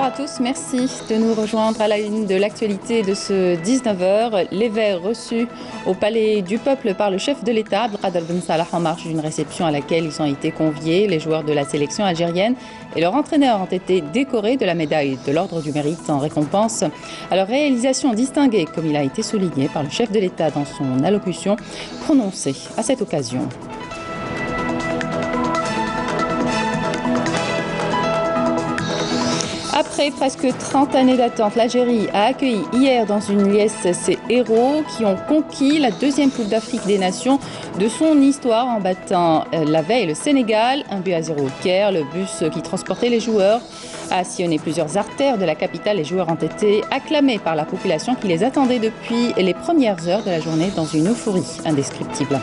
à tous, merci de nous rejoindre à la une de l'actualité de ce 19h. Les Verts reçus au Palais du Peuple par le chef de l'État, Abdelkader Ben Salah, en marge d'une réception à laquelle ils ont été conviés. Les joueurs de la sélection algérienne et leur entraîneur ont été décorés de la médaille de l'Ordre du Mérite en récompense à leur réalisation distinguée, comme il a été souligné par le chef de l'État dans son allocution prononcée à cette occasion. Après presque 30 années d'attente, l'Algérie a accueilli hier dans une liesse ses héros qui ont conquis la deuxième Coupe d'Afrique des Nations de son histoire en battant la veille le Sénégal, 1-0 au Caire. Le bus qui transportait les joueurs a sillonné plusieurs artères de la capitale. Les joueurs ont été acclamés par la population qui les attendait depuis les premières heures de la journée dans une euphorie indescriptible.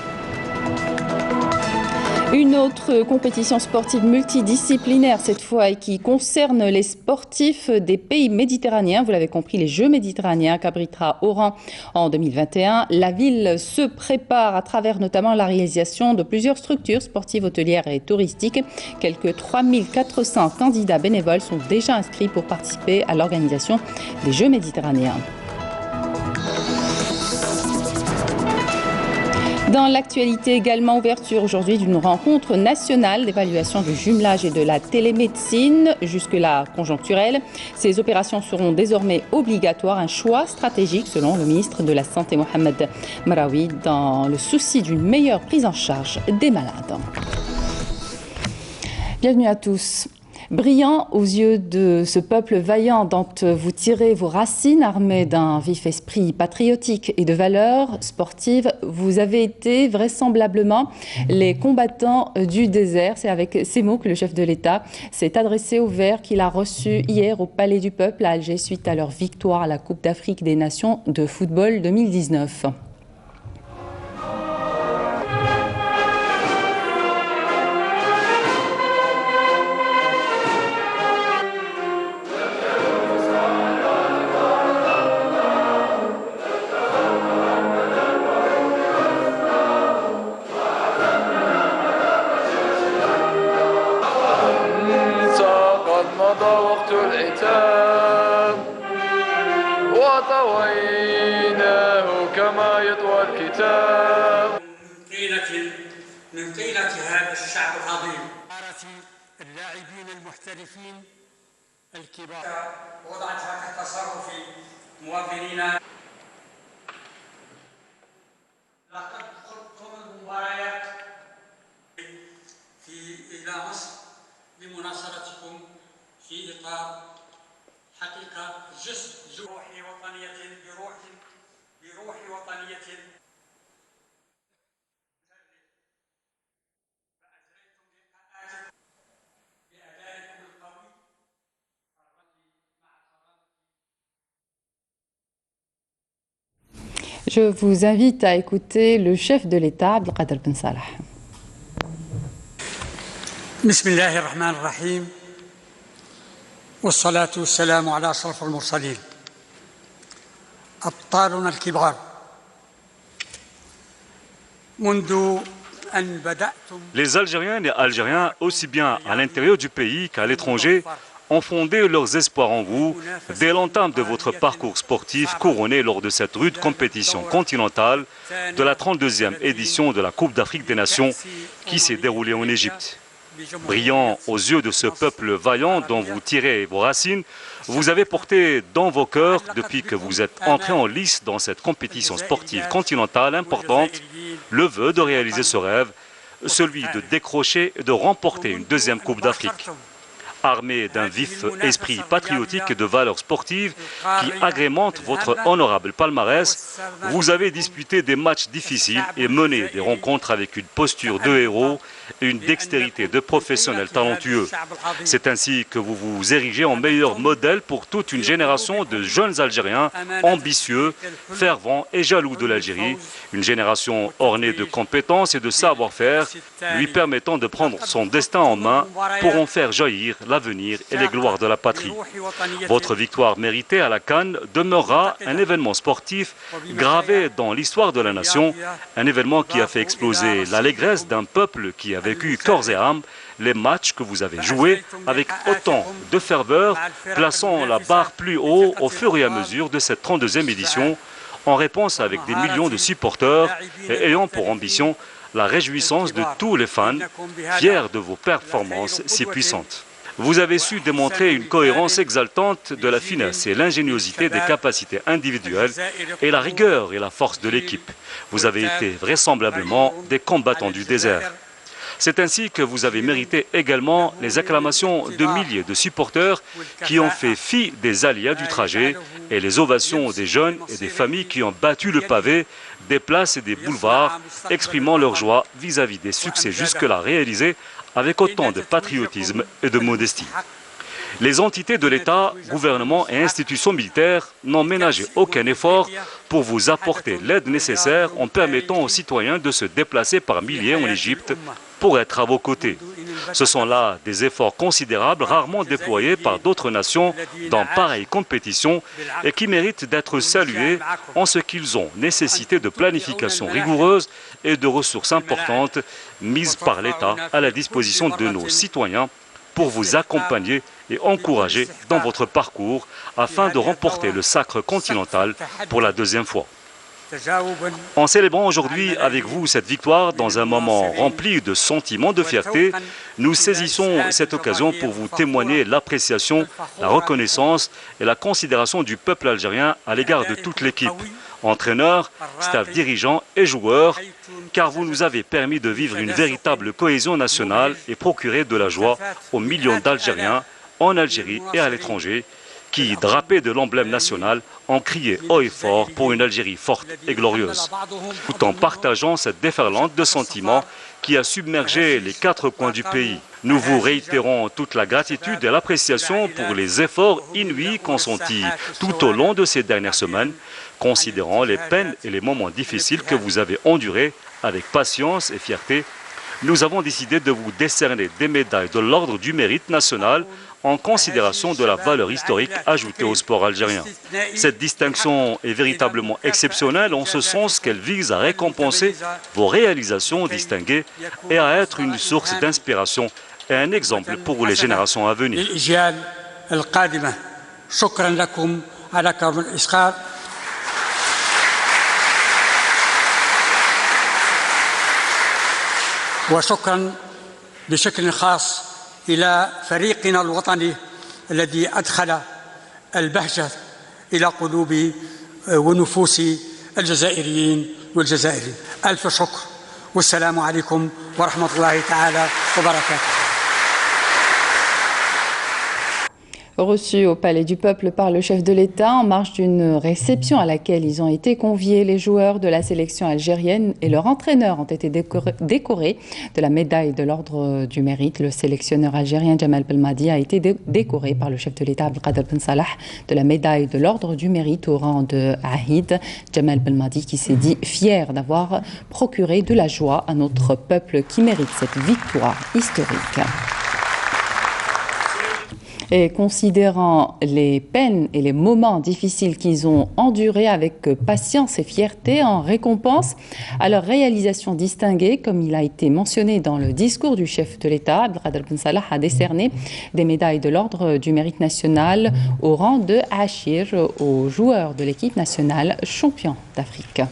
Une autre compétition sportive multidisciplinaire cette fois et qui concerne les sportifs des pays méditerranéens. Vous l'avez compris, les Jeux méditerranéens qu'abritera Oran en 2021. La ville se prépare à travers notamment la réalisation de plusieurs structures sportives, hôtelières et touristiques. Quelques 3400 candidats bénévoles sont déjà inscrits pour participer à l'organisation des Jeux méditerranéens. Dans l'actualité également, ouverture aujourd'hui d'une rencontre nationale d'évaluation du jumelage et de la télémédecine, jusque-là conjoncturelle. Ces opérations seront désormais obligatoires, un choix stratégique selon le ministre de la Santé Mohamed Maraoui, dans le souci d'une meilleure prise en charge des malades. Bienvenue à tous. Brillant aux yeux de ce peuple vaillant dont vous tirez vos racines, armés d'un vif esprit patriotique et de valeurs sportives, vous avez été vraisemblablement les combattants du désert. C'est avec ces mots que le chef de l'État s'est adressé aux Verts qu'il a reçus hier au Palais du Peuple à Alger suite à leur victoire à la Coupe d'Afrique des Nations de football 2019. من قيلة هذا الشعب العظيم اللاعبين المحترفين الكبار وضعتها كتصرف مواطنينا. لقد خضتم المباريات إلى مصر لمناصرتكم في إطار حقيقة جسد بروح وطنية بروح وطنية. Je vous invite à écouter le chef de l'État, Abdelkader Ben Salah. بسم الله الرحمن الرحيم والصلاة والسلام على أشرف المرسلين أبطالنا الكبار. منذ أن بدأتم Les Algériennes et Algériens, aussi bien à l'intérieur du pays qu'à l'étranger, ont fondé leurs espoirs en vous dès l'entame de votre parcours sportif couronné lors de cette rude compétition continentale de la 32e édition de la Coupe d'Afrique des Nations qui s'est déroulée en Égypte. Brillant aux yeux de ce peuple vaillant dont vous tirez vos racines, vous avez porté dans vos cœurs, depuis que vous êtes entré en lice dans cette compétition sportive continentale importante, le vœu de réaliser ce rêve, celui de décrocher et de remporter une deuxième Coupe d'Afrique. Armé d'un vif esprit patriotique et de valeurs sportives qui agrémentent votre honorable palmarès, vous avez disputé des matchs difficiles et mené des rencontres avec une posture de héros et une dextérité de professionnels talentueux. C'est ainsi que vous vous érigez en meilleur modèle pour toute une génération de jeunes Algériens ambitieux, fervents et jaloux de l'Algérie, une génération ornée de compétences et de savoir-faire, lui permettant de prendre son destin en main pour en faire jaillir la l'avenir et les gloires de la patrie. Votre victoire méritée à la CAN demeurera un événement sportif gravé dans l'histoire de la nation, un événement qui a fait exploser l'allégresse d'un peuple qui a vécu corps et âme les matchs que vous avez joués avec autant de ferveur, plaçant la barre plus haut au fur et à mesure de cette 32e édition, en réponse avec des millions de supporters et ayant pour ambition la réjouissance de tous les fans, fiers de vos performances si puissantes. Vous avez su démontrer une cohérence exaltante de la finesse et l'ingéniosité des capacités individuelles et la rigueur et la force de l'équipe. Vous avez été vraisemblablement des combattants du désert. C'est ainsi que vous avez mérité également les acclamations de milliers de supporters qui ont fait fi des aléas du trajet et les ovations des jeunes et des familles qui ont battu le pavé des places et des boulevards, exprimant leur joie vis-à-vis des succès jusque-là réalisés avec autant de patriotisme et de modestie. Les entités de l'État, gouvernements et institutions militaires n'ont ménagé aucun effort pour vous apporter l'aide nécessaire en permettant aux citoyens de se déplacer par milliers en Égypte pour être à vos côtés. Ce sont là des efforts considérables rarement déployés par d'autres nations dans pareille compétition et qui méritent d'être salués en ce qu'ils ont nécessité de planification rigoureuse et de ressources importantes mises par l'État à la disposition de nos citoyens pour vous accompagner et encourager dans votre parcours afin de remporter le sacre continental pour la deuxième fois. En célébrant aujourd'hui avec vous cette victoire dans un moment rempli de sentiments de fierté, nous saisissons cette occasion pour vous témoigner l'appréciation, la reconnaissance et la considération du peuple algérien à l'égard de toute l'équipe, entraîneurs, staff dirigeants et joueurs, car vous nous avez permis de vivre une véritable cohésion nationale et procurer de la joie aux millions d'Algériens en Algérie et à l'étranger, qui, drapés de l'emblème national, ont crié haut et fort pour une Algérie forte et glorieuse, tout en partageant cette déferlante de sentiments qui a submergé les 4 coins du pays. Nous vous réitérons toute la gratitude et l'appréciation pour les efforts inouïs consentis tout au long de ces dernières semaines, considérant les peines et les moments difficiles que vous avez endurés avec patience et fierté. Nous avons décidé de vous décerner des médailles de l'Ordre du Mérite national en considération de la valeur historique ajoutée au sport algérien. Cette distinction est véritablement exceptionnelle en ce sens qu'elle vise à récompenser vos réalisations distinguées et à être une source d'inspiration et un exemple pour les générations à venir. وشكرا بشكل خاص إلى فريقنا الوطني الذي أدخل البهجة إلى قلوب ونفوس الجزائريين والجزائريين. ألف شكر والسلام عليكم ورحمة الله تعالى وبركاته. Reçus au Palais du Peuple par le chef de l'État en marge d'une réception à laquelle ils ont été conviés, les joueurs de la sélection algérienne et leur entraîneur ont été décorés de la médaille de l'Ordre du Mérite. Le sélectionneur algérien Djemal Belmadi a été décoré par le chef de l'État Abdelkader Ben Salah de la médaille de l'Ordre du Mérite au rang de Ahid. Djemal Belmadi qui s'est dit fier d'avoir procuré de la joie à notre peuple qui mérite cette victoire historique. Et considérant les peines et les moments difficiles qu'ils ont endurés avec patience et fierté en récompense à leur réalisation distinguée, comme il a été mentionné dans le discours du chef de l'État, Abdelkader Ben Salah a décerné des médailles de l'Ordre du Mérite national au rang de Achir aux joueurs de l'équipe nationale champion d'Afrique.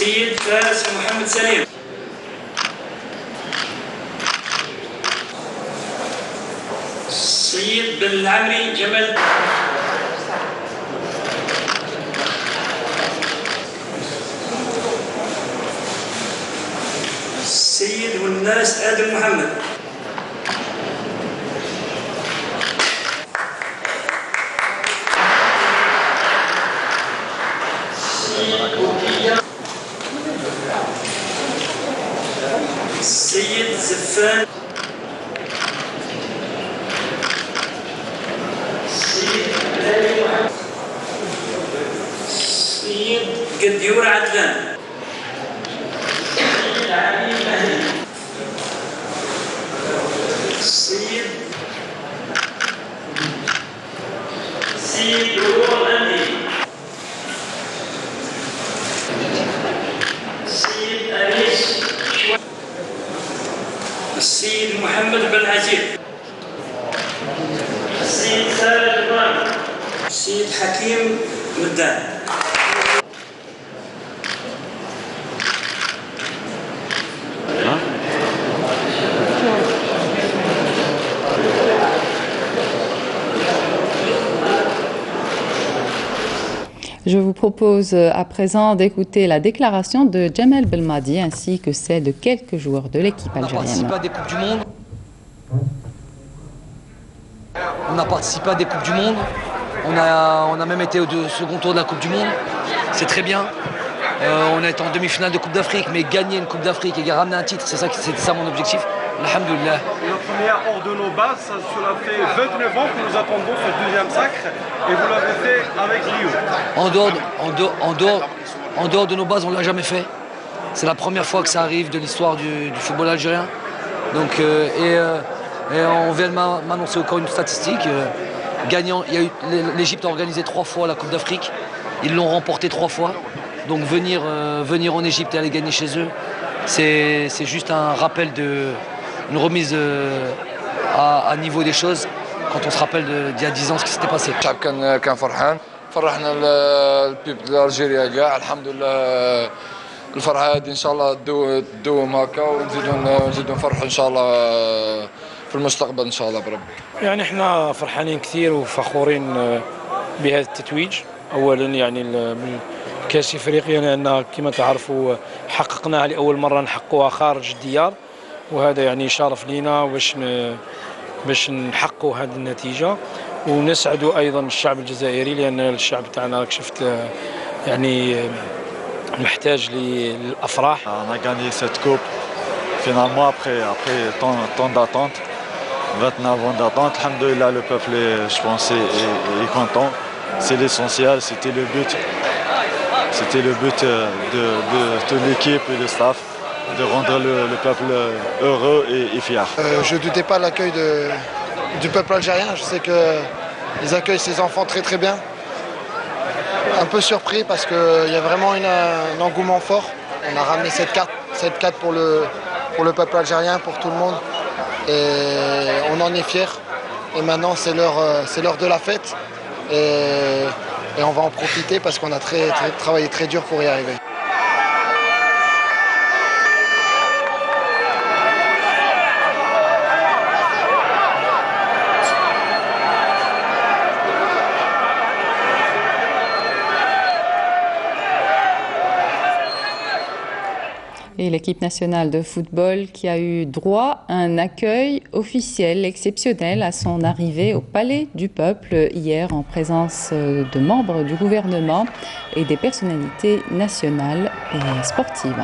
السيد فارس محمد سليم. السيد بن العمري جمال. السيد والناس آدم محمد. السيد زفان. السيد قديور عدلان. السيد دكتور أندي. السيد أنيس. السيد محمد بن عزيز. السيد سالم إبراهيم. السيد حكيم مدان. Je vous propose à présent d'écouter la déclaration de Jamel Belmadi ainsi que celle de quelques joueurs de l'équipe algérienne. On a participé à des Coupes du Monde. On a participé à des Coupes du Monde. On a même été au second tour de la Coupe du Monde. C'est très bien. On a été en demi-finale de Coupe d'Afrique, mais gagner une Coupe d'Afrique et ramener un titre, c'était ça mon objectif. Alhamdoulilah. La première hors de nos bases, cela fait 29 ans que nous attendons ce deuxième sacre et vous l'avez fait avec Rio. En dehors de nos bases, on ne l'a jamais fait. C'est la première fois que ça arrive de l'histoire du football algérien. Donc, et on vient de m'annoncer encore une statistique. L'Égypte a organisé 3 fois la Coupe d'Afrique. Ils l'ont remporté 3 fois. Donc venir en Égypte et aller gagner chez eux, c'est juste un rappel une remise à niveau des choses quand on se rappelle d'il y a 10 ans ce qui s'était passé. الشعب كان فرحان فرحنا البيب الجزائريه كاع الحمد لله الفرحه هذه ان شاء الله تدوم هكا ونزيدوا نفرحوا ان شاء الله في المستقبل ان شاء الله بربي. يعني احنا فرحانين كثير وفخورين بهذا التتويج. اولا يعني كاس افريقيا لان كما تعرفوا حققناها لاول مره نحققوها خارج الديار، وهذا يعني شرف لينا باش نحققوا هذه النتيجه، ونسعدوا ايضا الشعب الجزائري لان الشعب تاعنا راك شفت يعني محتاج للافراح. On a gagné cette coupe finalement après tant d'attente, 29 ans d'attente. Alhamdoulilah, le peuple je pense est content. C'est l'essentiel, c'était le but. C'était le but de toute l'équipe et le staff, de rendre le peuple heureux et fier. Je ne doutais pas de l'accueil du peuple algérien. Je sais qu'ils accueillent ces enfants très très bien. Un peu surpris parce qu'il y a vraiment un engouement fort. On a ramené cette carte pour le peuple algérien, pour tout le monde. Et on en est fiers. Et maintenant c'est l'heure de la fête. Et on va en profiter parce qu'on a travaillé très dur pour y arriver. Et l'équipe nationale de football qui a eu droit à un accueil officiel exceptionnel à son arrivée au Palais du Peuple hier en présence de membres du gouvernement et des personnalités nationales et sportives.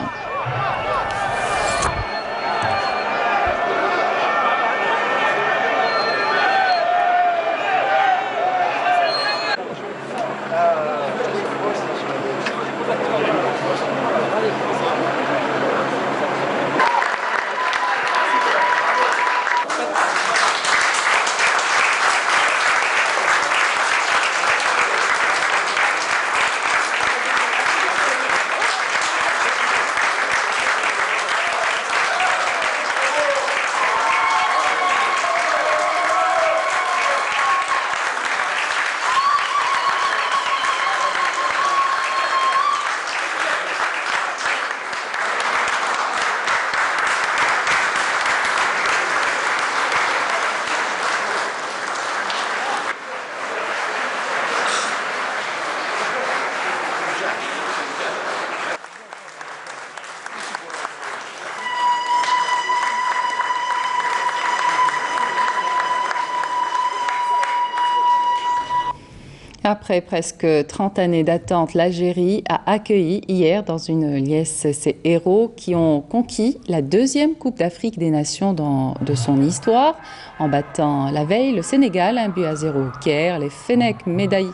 Après presque 30 années d'attente, l'Algérie a accueilli hier dans une liesse ses héros qui ont conquis la deuxième Coupe d'Afrique des Nations de son histoire, en battant la veille le Sénégal 1-0 au Caire. Les Fennecs, médailles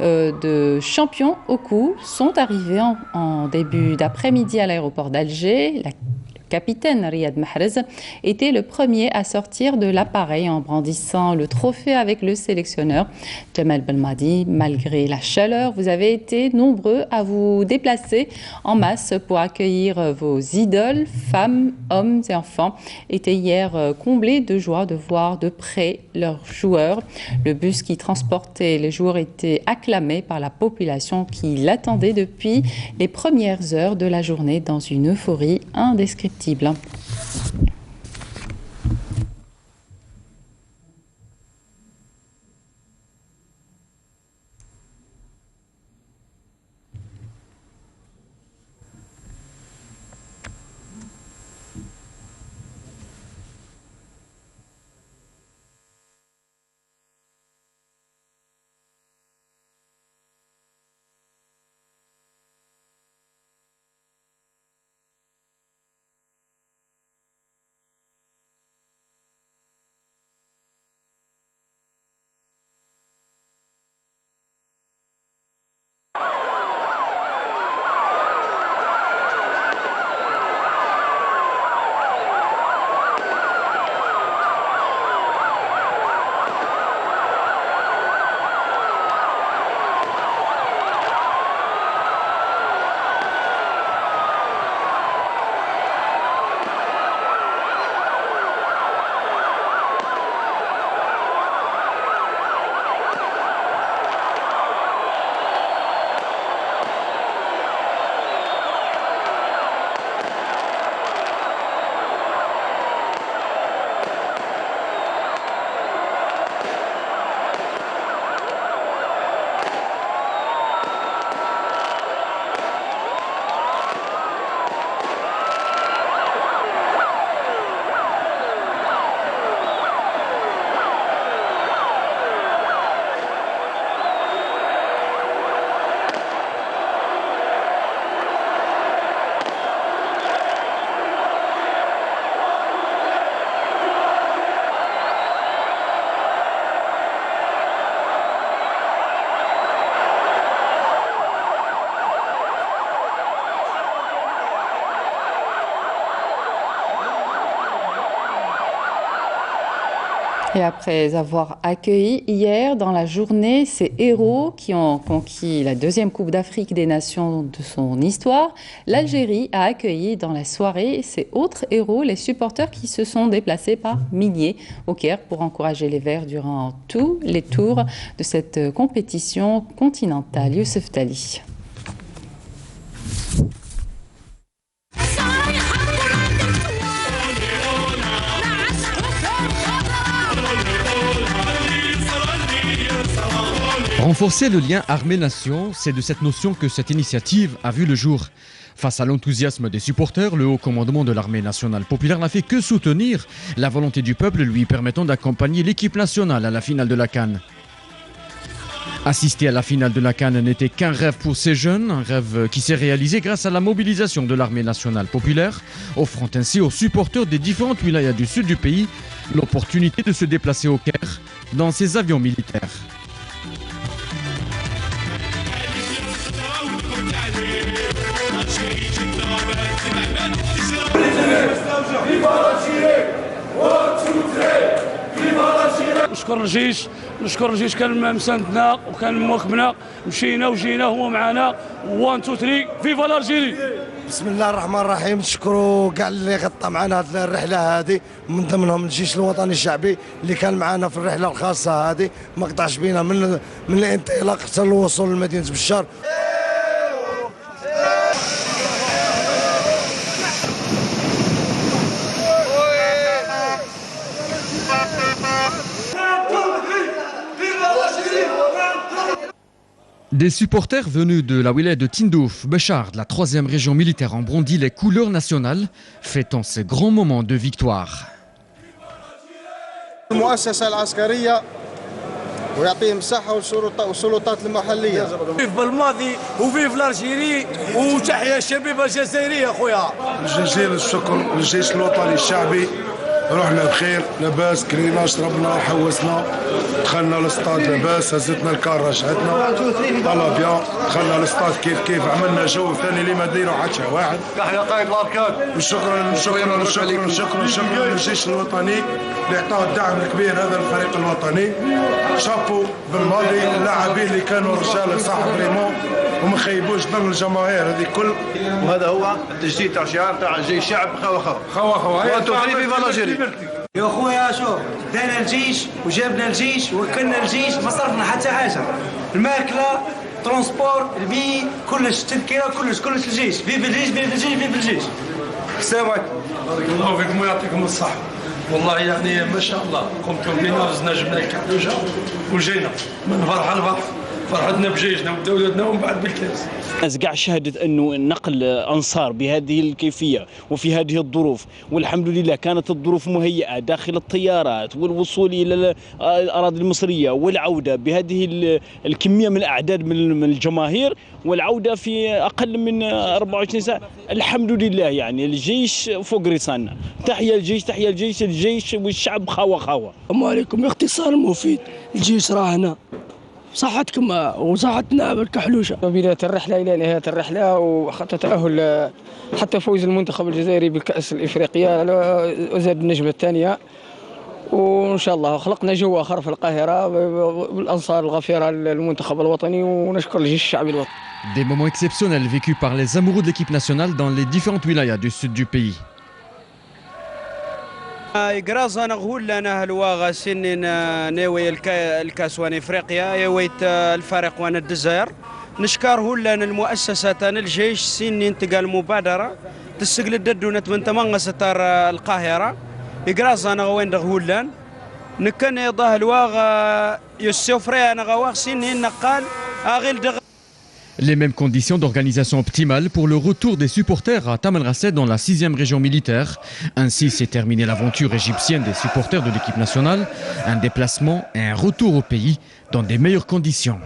de champions au cou, sont arrivés en début d'après-midi à l'aéroport d'Alger. Le capitaine Riyad Mahrez était le premier à sortir de l'appareil en brandissant le trophée avec le sélectionneur Jamal Belmadi. Malgré la chaleur, vous avez été nombreux à vous déplacer en masse pour accueillir vos idoles. Femmes, hommes et enfants étaient hier comblés de joie de voir de près leurs joueurs. Le bus qui transportait les joueurs était acclamé par la population qui l'attendait depuis les premières heures de la journée dans une euphorie indescriptible. Et après avoir accueilli hier dans la journée ces héros qui ont conquis la deuxième Coupe d'Afrique des Nations de son histoire, l'Algérie a accueilli dans la soirée ces autres héros, les supporters qui se sont déplacés par milliers au Caire pour encourager les Verts durant tous les tours de cette compétition continentale. Youssef Tali. Renforcer le lien armée-nation, c'est de cette notion que cette initiative a vu le jour. Face à l'enthousiasme des supporters, le haut commandement de l'armée nationale populaire n'a fait que soutenir la volonté du peuple lui permettant d'accompagner l'équipe nationale à la finale de la CAN. Assister à la finale de la CAN n'était qu'un rêve pour ces jeunes, un rêve qui s'est réalisé grâce à la mobilisation de l'armée nationale populaire, offrant ainsi aux supporters des différentes wilayas du sud du pays l'opportunité de se déplacer au Caire dans ses avions militaires. نشكر الجيش كان مساندنا وكان مواكبنا مشينا وجينا هو معنا 1 2 3 فيفا الجيري. بسم الله الرحمن الرحيم. نشكروا كاع اللي غطى معنا هذه الرحله هذه، من ضمنهم الجيش الوطني الشعبي اللي كان معنا في الرحله الخاصه هذه، ما قطعش بينا من الانطلاق حتى الوصول لمدينه بشار. Des supporters venus de la wilaya de Tindouf, Béchar, de la 3e région militaire, ont brandi les couleurs nationales, fêtant ces grands moments de victoire. المؤسسة العسكرية ويعطيهم الصحة والسلطات المحلية. فيف بالماضي وفيف الألجيري وتحيا الشبيبة الجزائرية خويا. جزيل الشكر للجيش الوطني الشعبي، رحنا بخير لاباس، كلينا شربنا حوسنا، دخلنا للسطاد لاباس، هزتنا الكار رجعتنا طلع بيان، دخلنا للسطاد كيف عملنا جو ثاني اللي ما دايرو حتى واحد. تحيا قائد الأركان. وشكرا للجيش الوطني اللي عطاه الدعم الكبير هذا الفريق الوطني. شابو بالماضي اللاعبين اللي كانوا رجال صح فريمون وما خيبوش ظن الجماهير هذه كل. وهذا هو التجديد تاع شعار تاع الجيش الشعب خوا وانتم في الجيري. يا خويا شوف دانا الجيش وجابنا الجيش وكلنا الجيش ما صرفنا حتى حاجه، الماكله ترونسبور البي كلش تذكره كلش الجيش. فيف الجيش فيف الجيش فيف الجيش. السلام عليكم. بارك الله فيكم ويعطيكم الصحه. والله يعني ما شاء الله قمتم بنا رزنا جبنا الكحلوجه وجينا من فرحه لفرحه، فرحتنا بجيشنا وبدولتنا ومن بعد بالكاس. الناس كاع شهدت انه نقل انصار بهذه الكيفيه وفي هذه الظروف، والحمد لله كانت الظروف مهيئه داخل الطيارات والوصول الى الاراضي المصريه والعوده بهذه الكميه من الاعداد من الجماهير، والعوده في اقل من 24 ساعه. الحمد لله يعني الجيش فوق رصاننا. تحيا الجيش تحيا الجيش، الجيش والشعب خاوه خاوه. السلام عليكم. باختصار مفيد، الجيش راهنا صحتكم وصحتنا بالكحلوشه. بداية الرحله الى نهايه الرحله وحتى تاهل حتى فوز المنتخب الجزائري بالكاس الافريقيه وزاد النجمه الثانيه، وان شاء الله خلقنا جو اخر في القاهره بالانصار الغفيره للمنتخب الوطني، ونشكر الجيش الشعبي الوطني. Des moments exceptionnels vécus par les amoureux de l'équipe nationale dans les différentes wilayas du sud du pays. إقراص أنا غول لنا هالواغا سنين ناوي الكاس وان إفريقيا يويت الفريق وان الجزائر. نشكره لنا المؤسسة الجيش سنين تقال مبادرة تسجل الددونة من تمنغ ستار القاهرة. إقراص أنا غوين دغول لنا نكن يضاه الواغا يسوفري أنا غواغ سنين نقال أغيل دغ. Les mêmes conditions d'organisation optimales pour le retour des supporters à Tamanrasset dans la 6e région militaire. Ainsi s'est terminée l'aventure égyptienne des supporters de l'équipe nationale. Un déplacement et un retour au pays dans des meilleures conditions.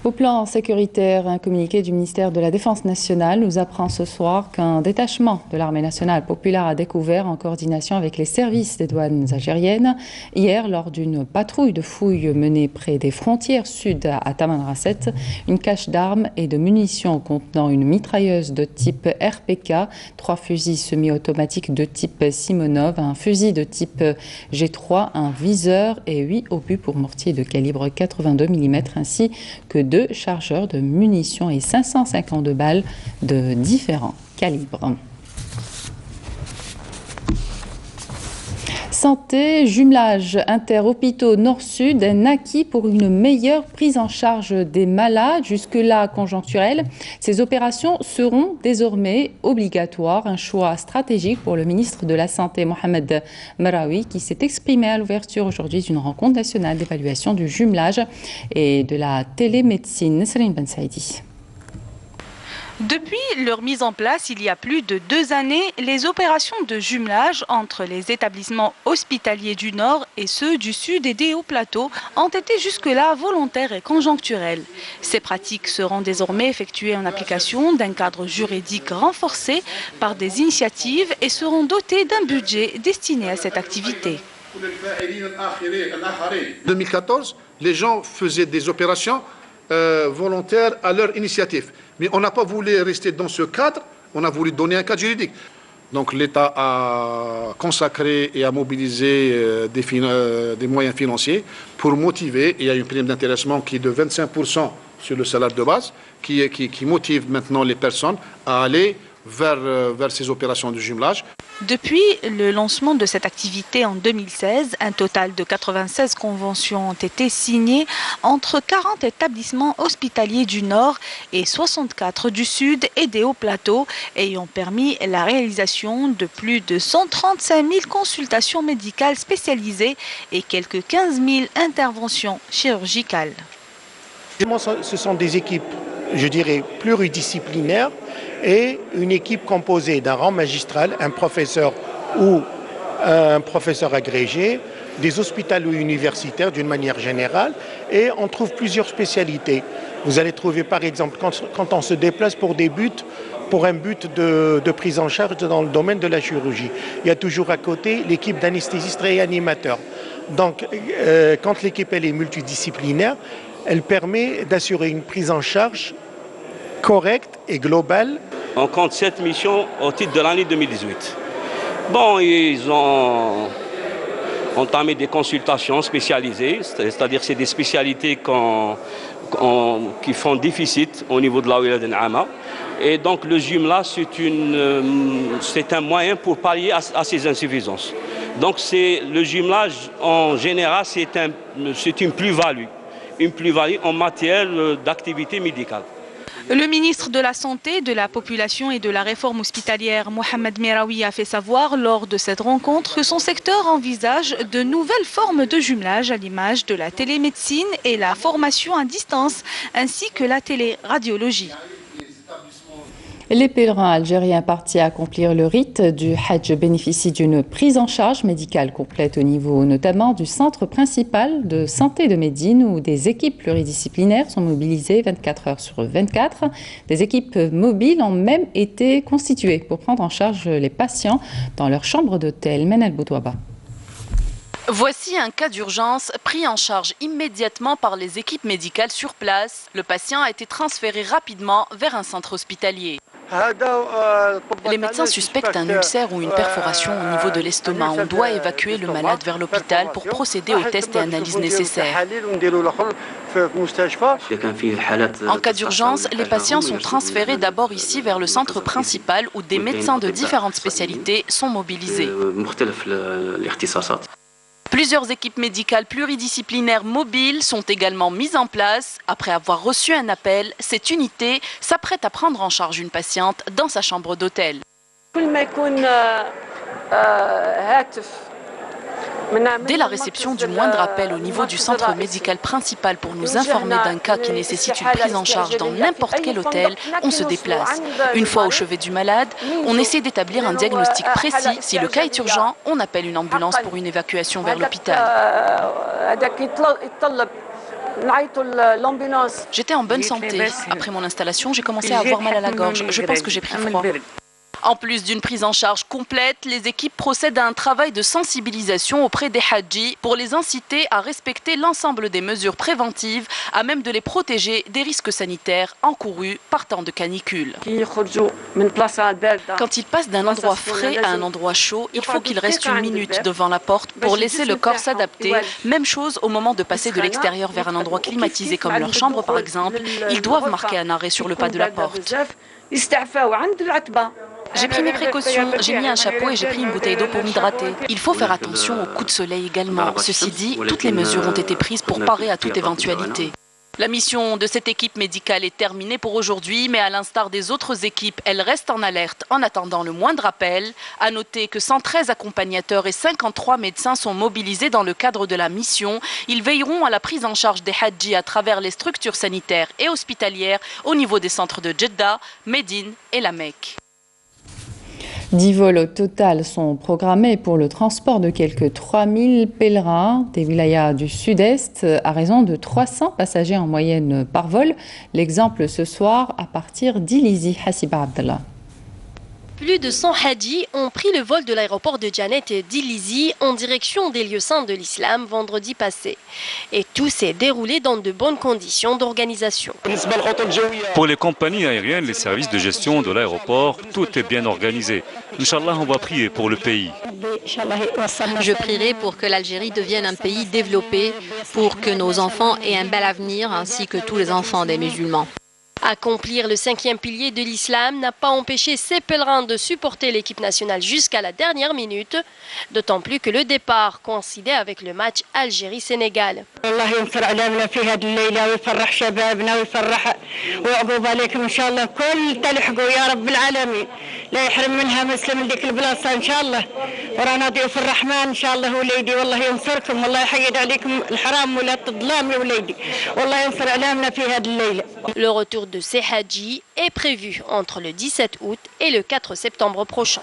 Au plan sécuritaire, un communiqué du ministère de la Défense nationale nous apprend ce soir qu'un détachement de l'armée nationale populaire a découvert, en coordination avec les services des douanes algériennes, hier, lors d'une patrouille de fouilles menée près des frontières sud à Tamanrasset, une cache d'armes et de munitions contenant une mitrailleuse de type RPK, 3 fusils semi-automatiques de type Simonov, un fusil de type G3, un viseur et 8 obus pour mortier de calibre 82 mm, ainsi que 2 chargeurs de munitions et 552 balles de différents calibres. Santé, jumelage inter-hôpitaux nord-sud, un acquis pour une meilleure prise en charge des malades, jusque-là conjoncturelle. Ces opérations seront désormais obligatoires, un choix stratégique pour le ministre de la Santé, Mohamed Maraoui, qui s'est exprimé à l'ouverture aujourd'hui d'une rencontre nationale d'évaluation du jumelage et de la télémédecine. Nesrine Ben Saïdi. Depuis leur mise en place il y a plus de 2 années, les opérations de jumelage entre les établissements hospitaliers du Nord et ceux du Sud et des Hauts-Plateaux ont été jusque-là volontaires et conjoncturelles. Ces pratiques seront désormais effectuées en application d'un cadre juridique renforcé par des initiatives et seront dotées d'un budget destiné à cette activité. En 2014, les gens faisaient des opérations volontaires à leur initiative. Mais on n'a pas voulu rester dans ce cadre, on a voulu donner un cadre juridique. Donc l'État a consacré et a mobilisé des moyens financiers pour motiver. Il y a une prime d'intéressement qui est de 25% sur le salaire de base, qui motive maintenant les personnes à aller vers ces opérations de jumelage. Depuis le lancement de cette activité en 2016, un total de 96 conventions ont été signées entre 40 établissements hospitaliers du Nord et 64 du Sud et des Hauts-Plateaux, ayant permis la réalisation de plus de 135 000 consultations médicales spécialisées et quelques 15 000 interventions chirurgicales. Ce sont des équipes, je dirais, pluridisciplinaires et une équipe composée d'un rang magistral, un professeur ou un professeur agrégé, des hospitalo-universitaires d'une manière générale, et on trouve plusieurs spécialités. Vous allez trouver par exemple quand on se déplace pour un but de prise en charge dans le domaine de la chirurgie. Il y a toujours à côté l'équipe d'anesthésistes réanimateurs. Donc quand l'équipe elle est multidisciplinaire, elle permet d'assurer une prise en charge correcte et globale. On compte 7 missions au titre de l'année 2018. Bon, ils ont entamé des consultations spécialisées, c'est-à-dire c'est des spécialités qui font déficit au niveau de la Wilaya d'N'Ama. Et donc le jumelage, c'est un moyen pour pallier à ces insuffisances. Donc le jumelage, en général, c'est une plus-value en matière d'activité médicale. Le ministre de la Santé, de la Population et de la Réforme hospitalière, Mohamed Meraoui, a fait savoir lors de cette rencontre que son secteur envisage de nouvelles formes de jumelage à l'image de la télémédecine et la formation à distance, ainsi que la téléradiologie. Les pèlerins algériens partis accomplir le rite du Hajj bénéficient d'une prise en charge médicale complète au niveau notamment du centre principal de santé de Médine où des équipes pluridisciplinaires sont mobilisées 24 heures sur 24. Des équipes mobiles ont même été constituées pour prendre en charge les patients dans leur chambre d'hôtel. Menel Boutouaba. Voici un cas d'urgence pris en charge immédiatement par les équipes médicales sur place. Le patient a été transféré rapidement vers un centre hospitalier. Les médecins suspectent un ulcère ou une perforation au niveau de l'estomac. On doit évacuer le malade vers l'hôpital pour procéder aux tests et analyses nécessaires. En cas d'urgence, les patients sont transférés d'abord ici vers le centre principal où des médecins de différentes spécialités sont mobilisés. Plusieurs équipes médicales pluridisciplinaires mobiles sont également mises en place. Après avoir reçu un appel, cette unité s'apprête à prendre en charge une patiente dans sa chambre d'hôtel. Dès la réception du moindre appel au niveau du centre médical principal pour nous informer d'un cas qui nécessite une prise en charge dans n'importe quel hôtel, on se déplace. Une fois au chevet du malade, on essaie d'établir un diagnostic précis. Si le cas est urgent, on appelle une ambulance pour une évacuation vers l'hôpital. J'étais en bonne santé. Après mon installation, j'ai commencé à avoir mal à la gorge. Je pense que j'ai pris froid. En plus d'une prise en charge complète, les équipes procèdent à un travail de sensibilisation auprès des hadjis pour les inciter à respecter l'ensemble des mesures préventives à même de les protéger des risques sanitaires encourus par temps de canicule. Quand ils passent d'un endroit frais à un endroit chaud, il faut qu'ils restent une minute devant la porte pour laisser le corps s'adapter. Même chose au moment de passer de l'extérieur vers un endroit climatisé comme leur chambre par exemple, ils doivent marquer un arrêt sur le pas de la porte. J'ai pris mes précautions, j'ai mis un chapeau et j'ai pris une bouteille d'eau pour m'hydrater. Il faut faire attention aux coups de soleil également. Ceci dit, toutes les mesures ont été prises pour parer à toute éventualité. La mission de cette équipe médicale est terminée pour aujourd'hui, mais à l'instar des autres équipes, elle reste en alerte en attendant le moindre appel. À noter que 113 accompagnateurs et 53 médecins sont mobilisés dans le cadre de la mission. Ils veilleront à la prise en charge des hadjis à travers les structures sanitaires et hospitalières au niveau des centres de Jeddah, Médine et la Mecque. 10 vols au total sont programmés pour le transport de quelques 3000 pèlerins des wilayas du sud-est à raison de 300 passagers en moyenne par vol. L'exemple ce soir à partir d'Ilizi, Hassiba Abdallah. Plus de 100 hadjis ont pris le vol de l'aéroport de Djanet et d'Ilizi en direction des lieux saints de l'islam vendredi passé. Et tout s'est déroulé dans de bonnes conditions d'organisation. Pour les compagnies aériennes, les services de gestion de l'aéroport, tout est bien organisé. Inch'Allah, on va prier pour le pays. Je prierai pour que l'Algérie devienne un pays développé, pour que nos enfants aient un bel avenir, ainsi que tous les enfants des musulmans. Accomplir le 5e pilier de l'islam n'a pas empêché ces pèlerins de supporter l'équipe nationale jusqu'à la dernière minute, d'autant plus que le départ coïncidait avec le match Algérie-Sénégal. Le retour de ces hadjis est prévu entre le 17 août et le 4 septembre prochain.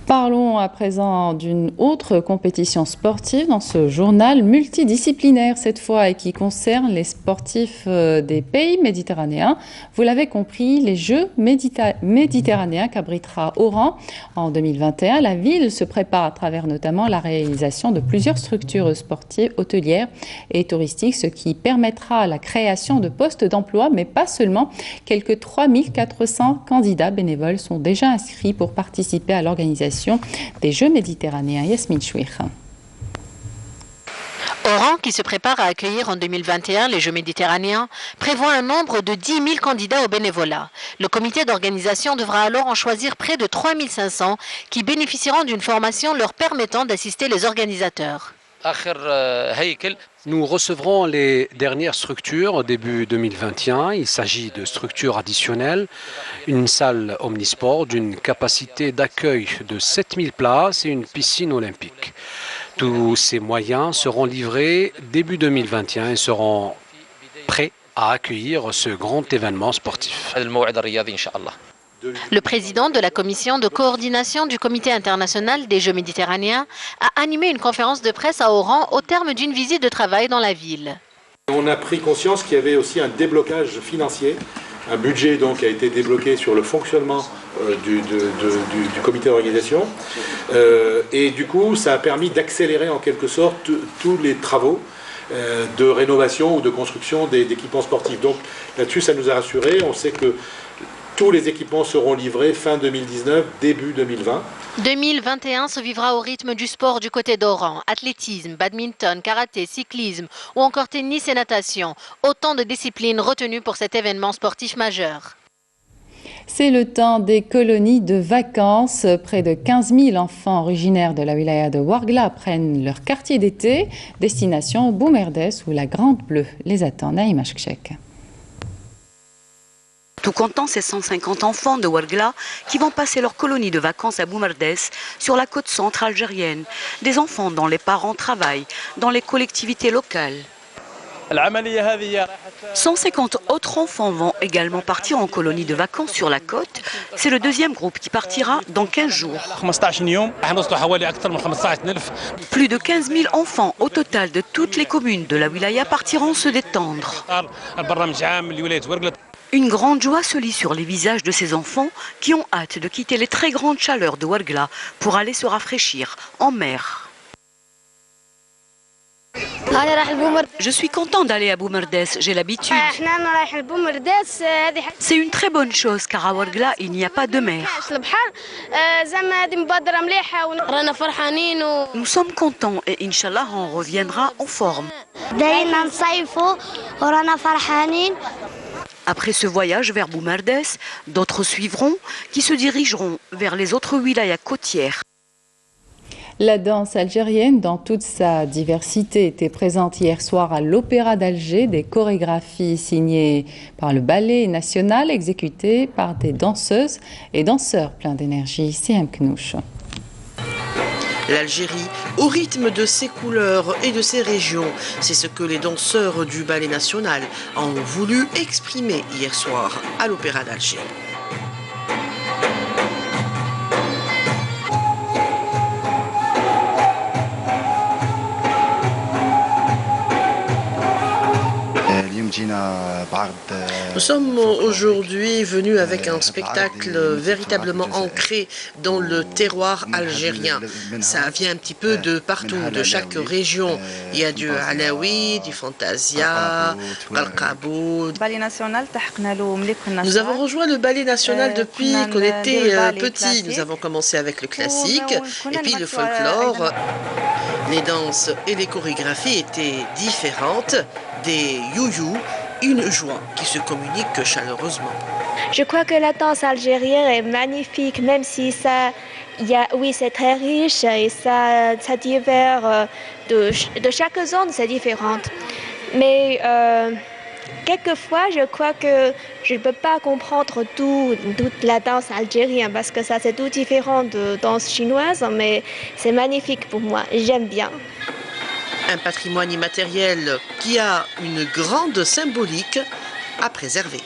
Parlons à présent d'une autre compétition sportive dans ce journal multidisciplinaire cette fois et qui concerne les sportifs des pays méditerranéens. Vous l'avez compris, les Jeux méditerranéens qu'abritera Oran en 2021. La ville se prépare à travers notamment la réalisation de plusieurs structures sportives, hôtelières et touristiques, ce qui permettra la création de postes d'emploi, mais pas seulement. Quelques 3400 candidats bénévoles sont déjà inscrits pour participer à l'organisation des Jeux méditerranéens. Yasmine Chouir. Oran, qui se prépare à accueillir en 2021 les Jeux méditerranéens, prévoit un nombre de 10 000 candidats au bénévolat. Le comité d'organisation devra alors en choisir près de 3 500 qui bénéficieront d'une formation leur permettant d'assister les organisateurs. Nous recevrons les dernières structures au début 2021. Il s'agit de structures additionnelles, une salle omnisport d'une capacité d'accueil de 7000 places et une piscine olympique. Tous ces moyens seront livrés début 2021 et seront prêts à accueillir ce grand événement sportif. Le président de la commission de coordination du comité international des Jeux méditerranéens a animé une conférence de presse à Oran au terme d'une visite de travail dans la ville. On a pris conscience qu'il y avait aussi un déblocage financier. Un budget donc a été débloqué sur le fonctionnement du comité d'organisation. Et du coup, ça a permis d'accélérer en quelque sorte tous les travaux de rénovation ou de construction d'équipements sportifs. Donc là-dessus, ça nous a rassurés. On sait que tous les équipements seront livrés fin 2019, début 2020. 2021 se vivra au rythme du sport du côté d'Oran. Athlétisme, badminton, karaté, cyclisme ou encore tennis et natation. Autant de disciplines retenues pour cet événement sportif majeur. C'est le temps des colonies de vacances. Près de 15 000 enfants originaires de la wilaya de Ouargla prennent leur quartier d'été. Destination Boumerdès où la Grande Bleue les attend. Naïma Chkchek. Tout comptant, ces 150 enfants de Ouargla qui vont passer leur colonie de vacances à Boumerdès sur la côte centre algérienne. Des enfants dont les parents travaillent dans les collectivités locales. 150 autres enfants vont également partir en colonie de vacances sur la côte. C'est le deuxième groupe qui partira dans 15 jours. Plus de 15 000 enfants au total de toutes les communes de la wilaya partiront se détendre. Une grande joie se lit sur les visages de ces enfants qui ont hâte de quitter les très grandes chaleurs de Ouargla pour aller se rafraîchir en mer. Je suis content d'aller à Boumerdès, j'ai l'habitude. C'est une très bonne chose car à Ouargla, il n'y a pas de mer. Nous sommes contents et Inch'Allah, on reviendra en forme. Après ce voyage vers Boumerdès, d'autres suivront qui se dirigeront vers les autres wilayas côtières. La danse algérienne, dans toute sa diversité, était présente hier soir à l'Opéra d'Alger. Des chorégraphies signées par le Ballet national, exécutées par des danseuses et danseurs pleins d'énergie. C'est Knouch. L'Algérie au rythme de ses couleurs et de ses régions. C'est ce que les danseurs du Ballet national ont voulu exprimer hier soir à l'Opéra d'Alger. Nous sommes aujourd'hui venus avec un spectacle véritablement ancré dans le terroir algérien. Ça vient un petit peu de partout, de chaque région. Il y a du Alaoui, du Fantasia, Al-Qaboud. Nous avons rejoint le Ballet national depuis qu'on était petits. Nous avons commencé avec le classique et puis le folklore. Les danses et les chorégraphies étaient différentes. Des you-you, une joie qui se communique chaleureusement. Je crois que la danse algérienne est magnifique, même si oui, c'est très riche et ça diffère de chaque zone, c'est différent. Mais quelquefois, je crois que je ne peux pas comprendre toute la danse algérienne parce que ça c'est tout différent de danse chinoise, mais c'est magnifique pour moi, j'aime bien. Un patrimoine immatériel qui a une grande symbolique à préserver.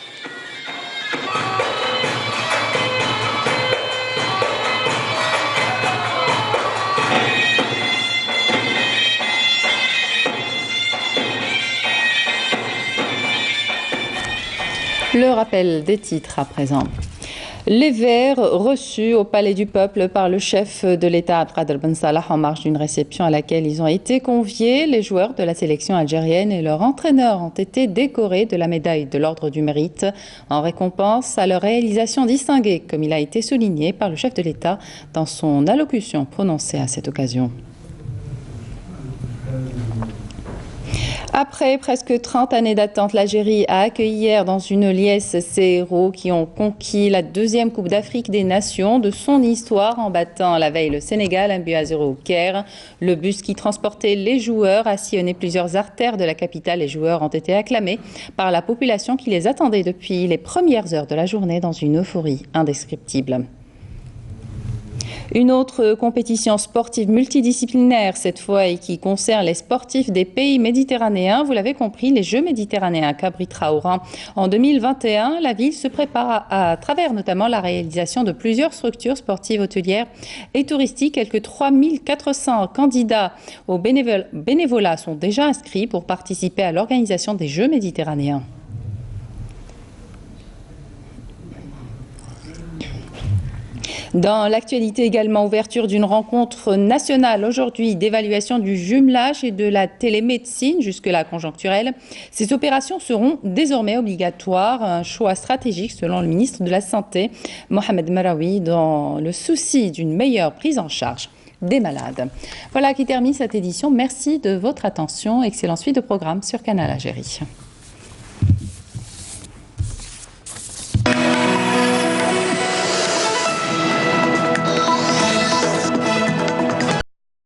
Le rappel des titres à présent. Les Verts reçus au Palais du Peuple par le chef de l'État Abdelkader Ben Salah en marge d'une réception à laquelle ils ont été conviés. Les joueurs de la sélection algérienne et leur entraîneur ont été décorés de la médaille de l'Ordre du Mérite en récompense à leur réalisation distinguée, comme il a été souligné par le chef de l'État dans son allocution prononcée à cette occasion. Après presque 30 années d'attente, l'Algérie a accueilli hier dans une liesse ses héros qui ont conquis la deuxième Coupe d'Afrique des Nations de son histoire en battant la veille le Sénégal 1-0 au Caire. Le bus qui transportait les joueurs a sillonné plusieurs artères de la capitale. Les joueurs ont été acclamés par la population qui les attendait depuis les premières heures de la journée dans une euphorie indescriptible. Une autre compétition sportive multidisciplinaire cette fois et qui concerne les sportifs des pays méditerranéens. Vous l'avez compris, les Jeux méditerranéens Cabri-Traoran en 2021. La ville se prépare à travers notamment la réalisation de plusieurs structures sportives hôtelières et touristiques. Quelques 3400 candidats au bénévolat sont déjà inscrits pour participer à l'organisation des Jeux méditerranéens. Dans l'actualité également, ouverture d'une rencontre nationale aujourd'hui d'évaluation du jumelage et de la télémédecine, jusque-là conjoncturelle. Ces opérations seront désormais obligatoires, un choix stratégique selon le ministre de la Santé, Mohamed Maraoui, dans le souci d'une meilleure prise en charge des malades. Voilà qui termine cette édition. Merci de votre attention. Excellente suite de programme sur Canal Algérie.